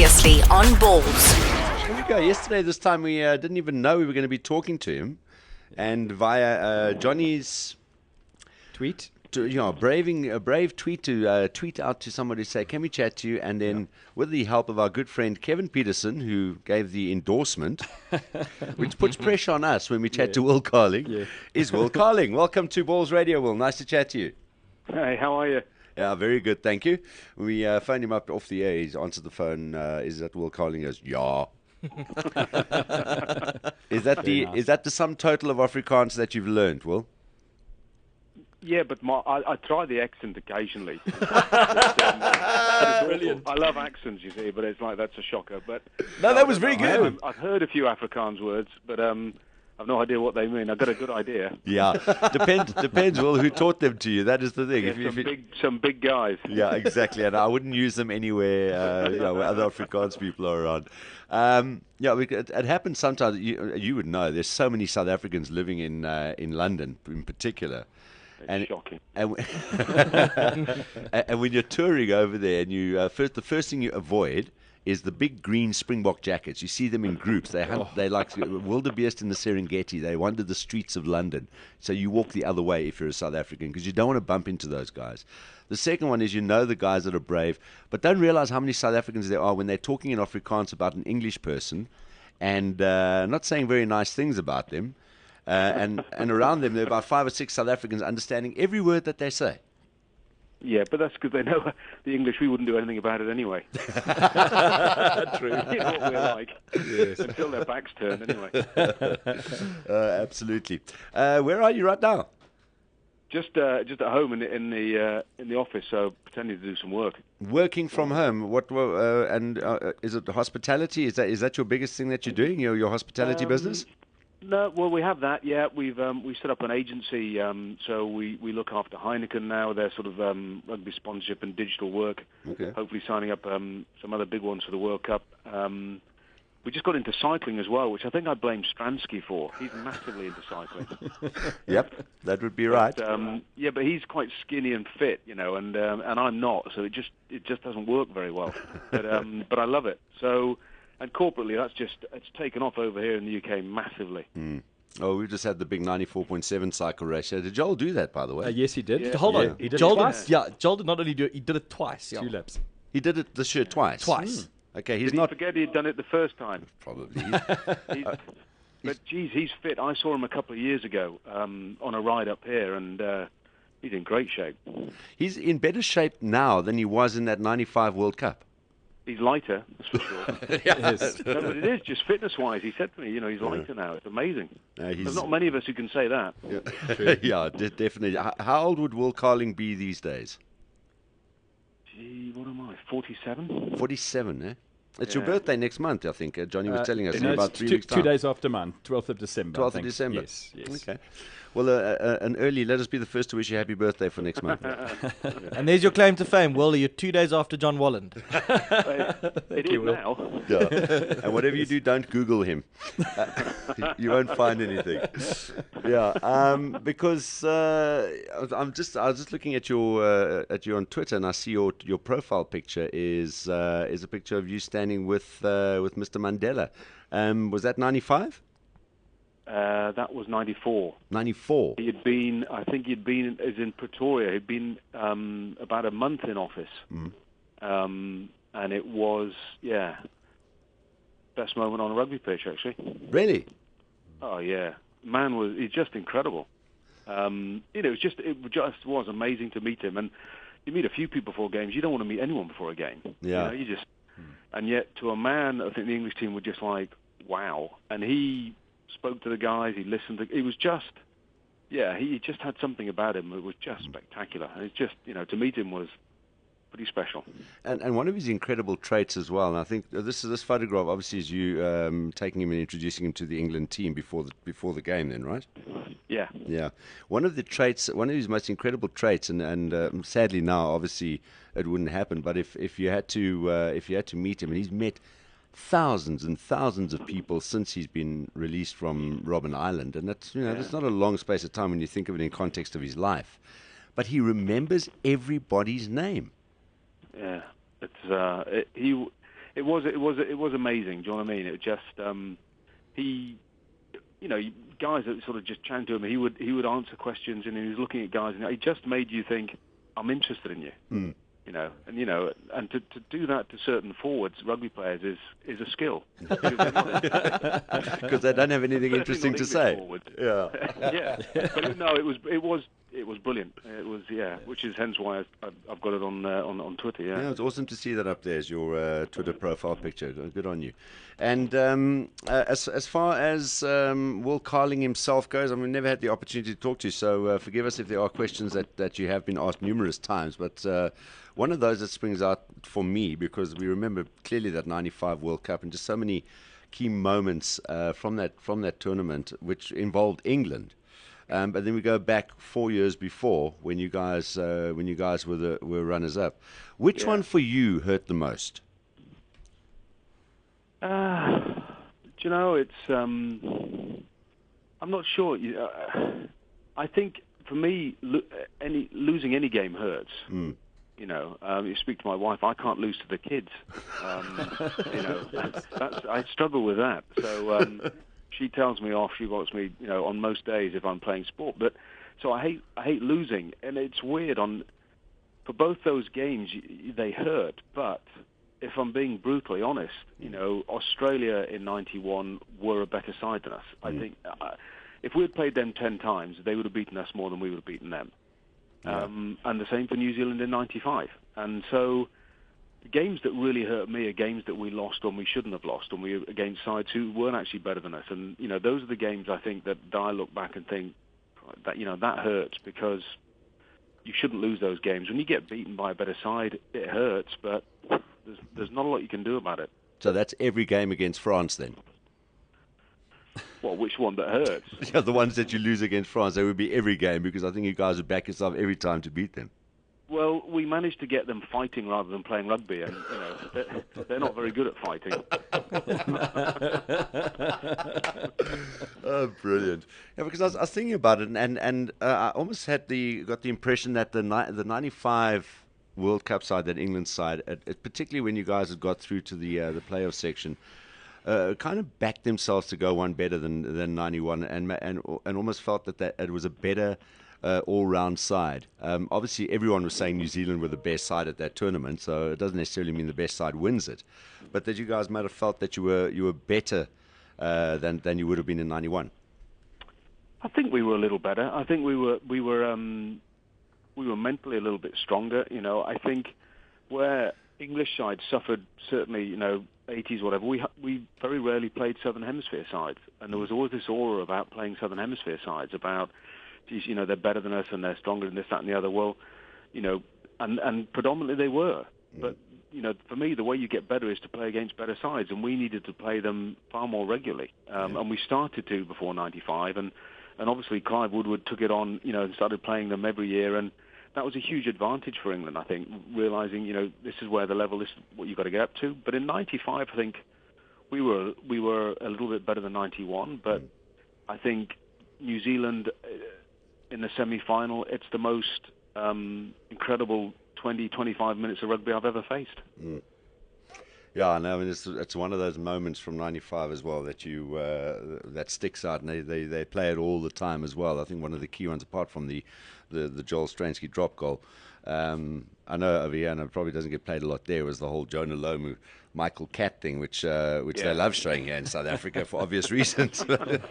Previously on Balls. Here we go. Yesterday, this time, we didn't even know we were going to be talking to him. And via Johnny's Tweet? a brave tweet to tweet out to somebody to say, can we chat to you? And then with the help of our good friend Kevin Peterson, who gave the endorsement, which puts pressure on us when we chat to Will Carling, is Will Carling. Welcome to Balls Radio, Will. Nice to chat to you. Hey, how are you? Yeah, very good, thank you. We phoned him up off the air. He's answered the phone. Is that Will Carling? He goes, yeah. Is that the sum total of Afrikaans that you've learned, Will? Yeah, but I try the accent occasionally. Brilliant. I love accents, you see, but it's like that's a shocker. But no, that was very good. I've heard a few Afrikaans words, but I've no idea what they mean. I've got a good idea. Yeah, depends, Will, who taught them to you. That is the thing. Yeah, some big guys. Yeah, exactly. And I wouldn't use them anywhere where other Afrikaans people are around. It happens sometimes. You would know. There's so many South Africans living in London, in particular. It's shocking. And when you're touring over there, and the first thing you avoid is the big green Springbok jackets. You see them in groups. They like wildebeest in the Serengeti. They wander the streets of London. So you walk the other way if you're a South African, because you don't want to bump into those guys. The second one is the guys that are brave, but don't realize how many South Africans there are when they're talking in Afrikaans about an English person and not saying very nice things about them. And around them, there are about 5 or 6 South Africans understanding every word that they say. Yeah, but that's because they know the English. We wouldn't do anything about it anyway. True. You know what we're like. Yes. Until their backs turned, anyway. Absolutely. Where are you right now? Just at home in the office, so pretending to do some work. Working from home. Is it hospitality? Is that your biggest thing that you're doing? Your hospitality business? No, well, we have that. Yeah, we set up an agency, so we look after Heineken now. Their sort of rugby sponsorship and digital work. Okay. Hopefully, signing up some other big ones for the World Cup. We just got into cycling as well, which I think I blame Stransky for. He's massively into cycling. Yep, that would be right. But he's quite skinny and fit, and I'm not, so it just doesn't work very well. But I love it. So. And corporately, it's taken off over here in the UK massively. Mm. Oh, we just had the big 94.7 cycle race. Did Joel do that, by the way? Yes, he did. Yeah. Hold on. He did Joel it twice? Joel did not only do it, he did it twice. 2 laps. He did it this year twice? Twice. Okay, Did he forget he'd done it the first time? Probably. But, geez, he's fit. I saw him a couple of years ago on a ride up here, and he's in great shape. He's in better shape now than he was in that 95 World Cup. He's lighter, that's for sure. Yes. No, but it is, just fitness-wise. He said to me, he's lighter now. It's amazing. There's not many of us who can say that. Yeah, definitely. How old would Will Carling be these days? Gee, what am I, 47? 47, eh? It's your birthday next month, I think. Johnny was telling us in No, about it's 3 weeks' time. 2 days after mine, 12th of December. 12th of December. Yes. Okay. Well, let us be the first to wish you happy birthday for next month. And there's your claim to fame, Will. You're 2 days after John Walland. It is now. Yeah. And whatever you do, don't Google him. You won't find anything. Yeah. Because I was just looking at you on Twitter, and I see your profile picture is a picture of you standing with Mr. Mandela. Was that 95? That was 94. 94. He'd been in Pretoria. He'd been about a month in office. And it was, best moment on a rugby pitch, actually. Really? Oh, yeah. He's just incredible. It just was amazing to meet him. And you meet a few people before games. You don't want to meet anyone before a game. Yeah. And yet to a man, I think the English team were just like, wow. And he spoke to the guys, he listened to, he just had something about him that was just spectacular. And it's just, to meet him was pretty special. And one of his incredible traits as well, and I think this photograph obviously is you taking him and introducing him to the England team before the game then, right? Yeah. Yeah. One of his most incredible traits, and sadly now obviously it wouldn't happen, but if you had to meet him, and he's met thousands and thousands of people since he's been released from Robben Island, and that's not a long space of time when you think of it in context of his life, but he remembers everybody's name. Yeah, it's it was amazing. Do you know what I mean? It just he, guys that sort of just chatting to him, he would answer questions, and he was looking at guys, and it just made you think, I'm interested in you. Mm. And to do that to certain forwards, rugby players, is a skill. Because they don't have anything interesting to say. Yeah, yeah. But no, it was brilliant. It was, which is hence why I've got it on Twitter. Yeah. Yeah, it's awesome to see that up there as your Twitter profile picture. Good on you. And as far as Will Carling himself goes, I mean, we've never had the opportunity to talk to you, so forgive us if there are questions that you have been asked numerous times. But one of those that springs out for me, because we remember clearly that '95 World Cup and just so many key moments from that tournament, which involved England. But then we go back 4 years before when you guys were runners up. Which one for you hurt the most? It's I'm not sure. I think for me, losing any game hurts. Mm. You speak to my wife. I can't lose to the kids. I struggle with that. So she tells me off. She wants me, on most days if I'm playing sport. But so I hate losing, and it's weird. For both those games, they hurt. But if I'm being brutally honest, Australia in '91 were a better side than us. I think if we had played them 10 times, they would have beaten us more than we would have beaten them. Yeah. And the same for New Zealand in '95. And so the games that really hurt me are games that we lost when we shouldn't have lost, and we were against sides who weren't actually better than us. And, those are the games I think that I look back and think that, that hurts, because you shouldn't lose those games. When you get beaten by a better side, it hurts, but there's not a lot you can do about it. So that's every game against France then? Well, which one that hurts? Yeah, the ones that you lose against France, they would be every game, because I think you guys would back yourself every time to beat them. Well, we managed to get them fighting rather than playing rugby, and they're not very good at fighting. Oh, brilliant! Yeah, because I was thinking about it, and I almost got the impression that the '95 World Cup side, that England side, particularly when you guys had got through to the playoff section, kind of backed themselves to go one better than '91, and almost felt that it was a better all-round side. Obviously, everyone was saying New Zealand were the best side at that tournament, so it doesn't necessarily mean the best side wins it, but that you guys might have felt that you were better than you would have been in '91. I think we were a little better. I think we were mentally a little bit stronger. I think where English sides suffered, certainly, '80s, whatever, we very rarely played Southern Hemisphere sides, and there was always this aura about playing Southern Hemisphere sides about, geez, they're better than us and they're stronger than this, that, and the other. Well, and predominantly they were. But, for me, the way you get better is to play against better sides, and we needed to play them far more regularly. And we started to before '95, and obviously Clive Woodward took it on, and started playing them every year, and that was a huge advantage for England, I think, realizing, this is where the level is, what you've got to get up to. But in '95, I think we were a little bit better than '91, but I think New Zealand in the semi-final, it's the most incredible 20, 25 minutes of rugby I've ever faced. Mm. Yeah, I know. I mean, it's one of those moments from '95 as well that that sticks out, and they play it all the time as well. I think one of the key ones, apart from the Joel Stransky drop goal, I know over here, and it probably doesn't get played a lot there, was the whole Jonah Lomu, Michael Cat thing, which they love showing here in South Africa for obvious reasons. But it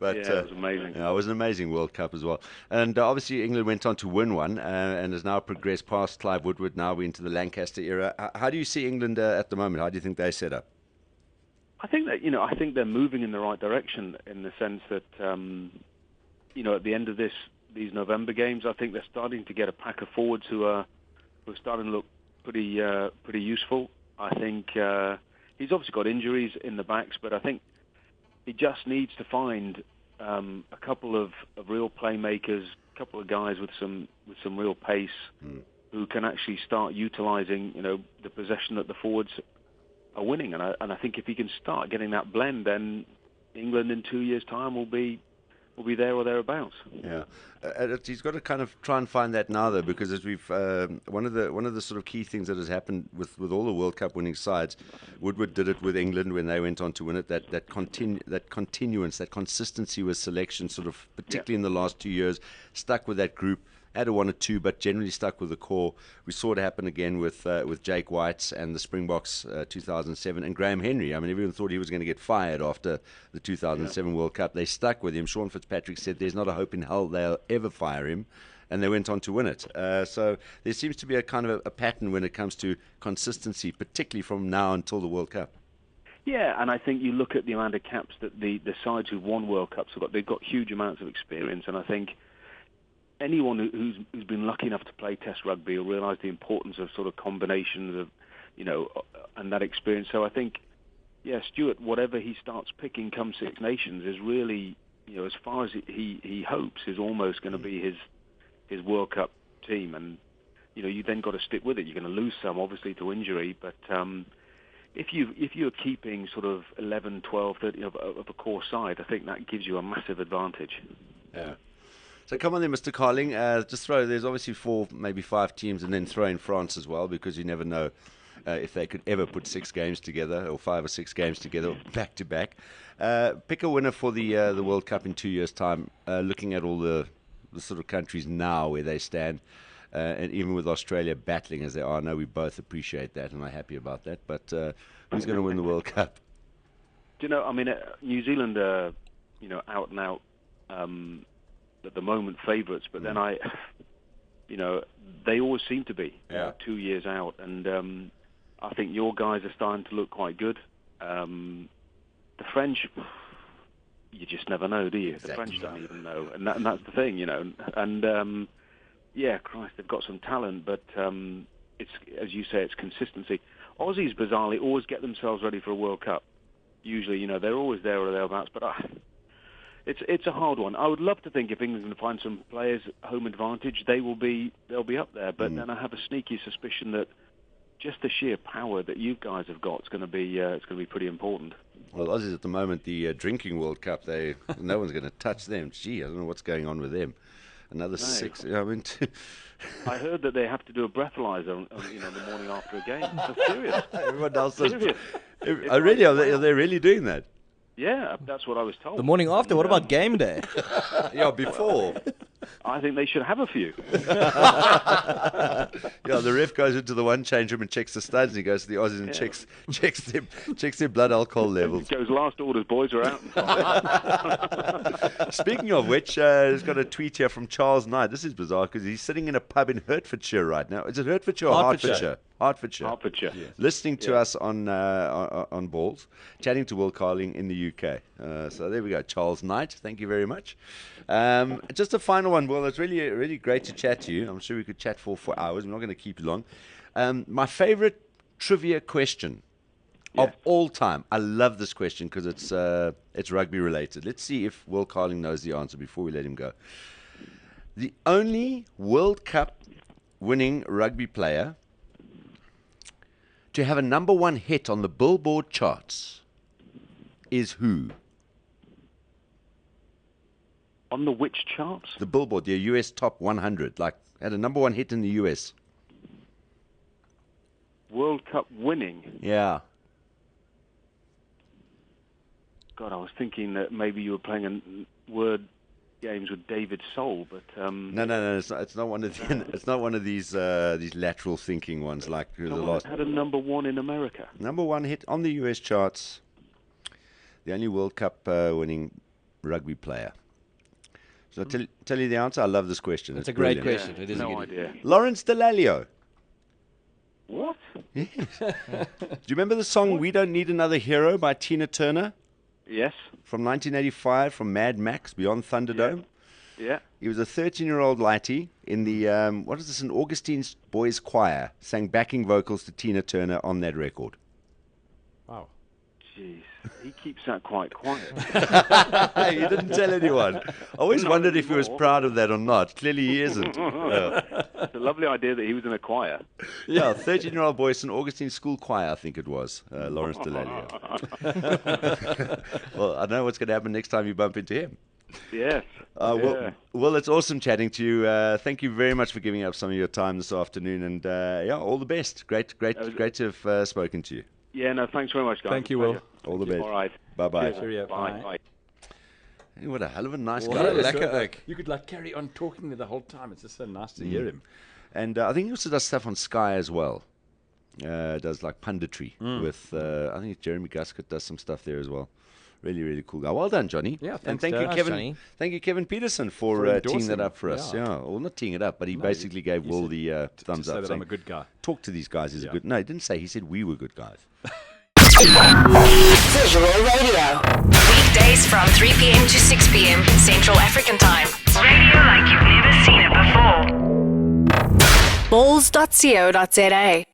was amazing. It was an amazing World Cup as well. And obviously England went on to win one and has now progressed past Clive Woodward. Now we're into the Lancaster era. How do you see England at the moment? How do you think they're set up? I think that I think they're moving in the right direction, in the sense that at the end of these November games, I think they're starting to get a pack of forwards who are starting to look pretty useful. I think he's obviously got injuries in the backs, but I think he just needs to find a couple of real playmakers, a couple of guys with some real pace who can actually start utilising the possession that the forwards are winning. And I think if he can start getting that blend, then England in 2 years' time will be will be there or thereabouts. Yeah, he's got to kind of try and find that now, though, because as we've one of the sort of key things that has happened with all the World Cup winning sides, Woodward did it with England when they went on to win it. That continuance, that consistency with selection, sort of particularly in the last 2 years, stuck with that group. Had a one or two, but generally stuck with the core. We saw it happen again with Jake White and the Springboks 2007 and Graham Henry. I mean, everyone thought he was going to get fired after the 2007 World Cup. They stuck with him. Sean Fitzpatrick said there's not a hope in hell they'll ever fire him, and they went on to win it. So there seems to be a kind of a pattern when it comes to consistency, particularly from now until the World Cup. Yeah, and I think you look at the amount of caps that the sides who've won World Cups have got. They've got huge amounts of experience, and I think anyone who's been lucky enough to play Test rugby will realise the importance of sort of combinations of, and that experience. So I think, Stuart, whatever he starts picking come Six Nations is really, as far as he hopes, is almost going to be his World Cup team. And, you then got to stick with it. You're going to lose some, obviously, to injury, but if you're keeping sort of 11, 12, 13 of a core side, I think that gives you a massive advantage. Yeah. So come on then, Mr. Carling. There's obviously 4, maybe 5 teams, and then throw in France as well, because you never know if they could ever put 6 games together, or 5 or 6 games together, back to back. Pick a winner for the World Cup in 2 years' time, looking at all the sort of countries now where they stand, and even with Australia battling as they are. I know we both appreciate that, and are happy about that, but who's going to win the World Cup? Do you know, I mean, New Zealand are, out and out, at the moment favourites, but then they always seem to be 2 years out, and I think your guys are starting to look quite good. The French, you just never know, do you? Exactly. The French don't even know, and that's the thing, and Christ, they've got some talent, but it's, as you say, it's consistency. Aussies, bizarrely, always get themselves ready for a World Cup. Usually, they're always there or thereabouts, but it's a hard one. I would love to think if England can find some players home advantage, they'll be up there. But then I have a sneaky suspicion that just the sheer power that you guys have got is going to be pretty important. Well, Aussies at the moment, the drinking World Cup, no one's going to touch them. Gee, I don't know what's going on with them. Another 6. I mean, I heard that they have to do a breathalyzer, the morning after a game. That's serious. Everyone else does. Serious. Are they really doing that? Yeah, that's what I was told. The morning after, what about game day? Yeah, before. I think they should have a few. The ref goes into the one change room and checks the studs, and he goes to the Aussies and checks their blood alcohol levels. He goes, last orders, boys are out. Speaking of which, he's got a tweet here from Charles Knight. This is bizarre because he's sitting in a pub in Hertfordshire right now. Is it Hertfordshire or Hertfordshire? Hertfordshire. Yes. Listening to us on Balls, chatting to Will Carling in the UK. So there we go, Charles Knight. Thank you very much. Just a final one, Will. It's really, really great to chat to you. I'm sure we could chat for hours. We're not going to keep you long. My favorite trivia question of all time. I love this question because it's rugby related. Let's see if Will Carling knows the answer before we let him go. The only World Cup winning rugby player to have a number 1 hit on the Billboard charts is who? On the which charts? The Billboard, the US Top 100. Had a number 1 hit in the US. World Cup winning? Yeah. God, I was thinking that maybe you were playing word games with David Soul, but no, it's not one of it's not one of these lateral thinking ones like the last. Had a number 1 in America. Number 1 hit on the US charts. The only World Cup winning rugby player. So tell you the answer. I love this question. It's a great brilliant. question. It is no a good idea. Lawrence Delalio. What? Yes. Do you remember the song "We Don't Need Another Hero" by Tina Turner? Yes. From 1985, from Mad Max, Beyond Thunderdome. Yeah. He was a 13-year-old lighty in the, what is this, St. Augustine's Boys Choir, sang backing vocals to Tina Turner on that record. Wow. Jeez. He keeps that quite quiet. He didn't tell anyone. I always wondered if he was proud of that or not. Clearly he isn't. It's a lovely idea that he was in a choir. Yeah, 13-year-old boy, St. Augustine School Choir, I think it was, Lawrence Delalio. Well, I know what's going to happen next time you bump into him. Yes. Well, it's awesome chatting to you. Thank you very much for giving up some of your time this afternoon, and all the best. Great to have spoken to you. Yeah, no, thanks very much, guys. Thank you, Will. All the best. All right. Bye-bye. Cheerio. Bye. Bye. Hey, what a hell of a nice What guy. a lekker ook. You could carry on talking there the whole time. It's just so nice to hear him. And I think he also does stuff on Sky as well. Does like punditry with, I think Jeremy Guscott does some stuff there as well. Really, really cool guy. Well done, Johnny. Yeah, and thanks, thank you, Dad. Kevin. Johnny. Thank you, Kevin Peterson, for teeing that endorsing. up for us. Yeah. Yeah, well, not teeing it up, but he basically gave he Will said the thumbs to say up. that saying, I'm a good guy. Talk to these guys. He's a good. No, he didn't say. He said we were good guys. Visual Radio. Weekdays from 3 p.m. to 6 p.m. Central African Time. Radio like you've never seen it before. Balls.co.za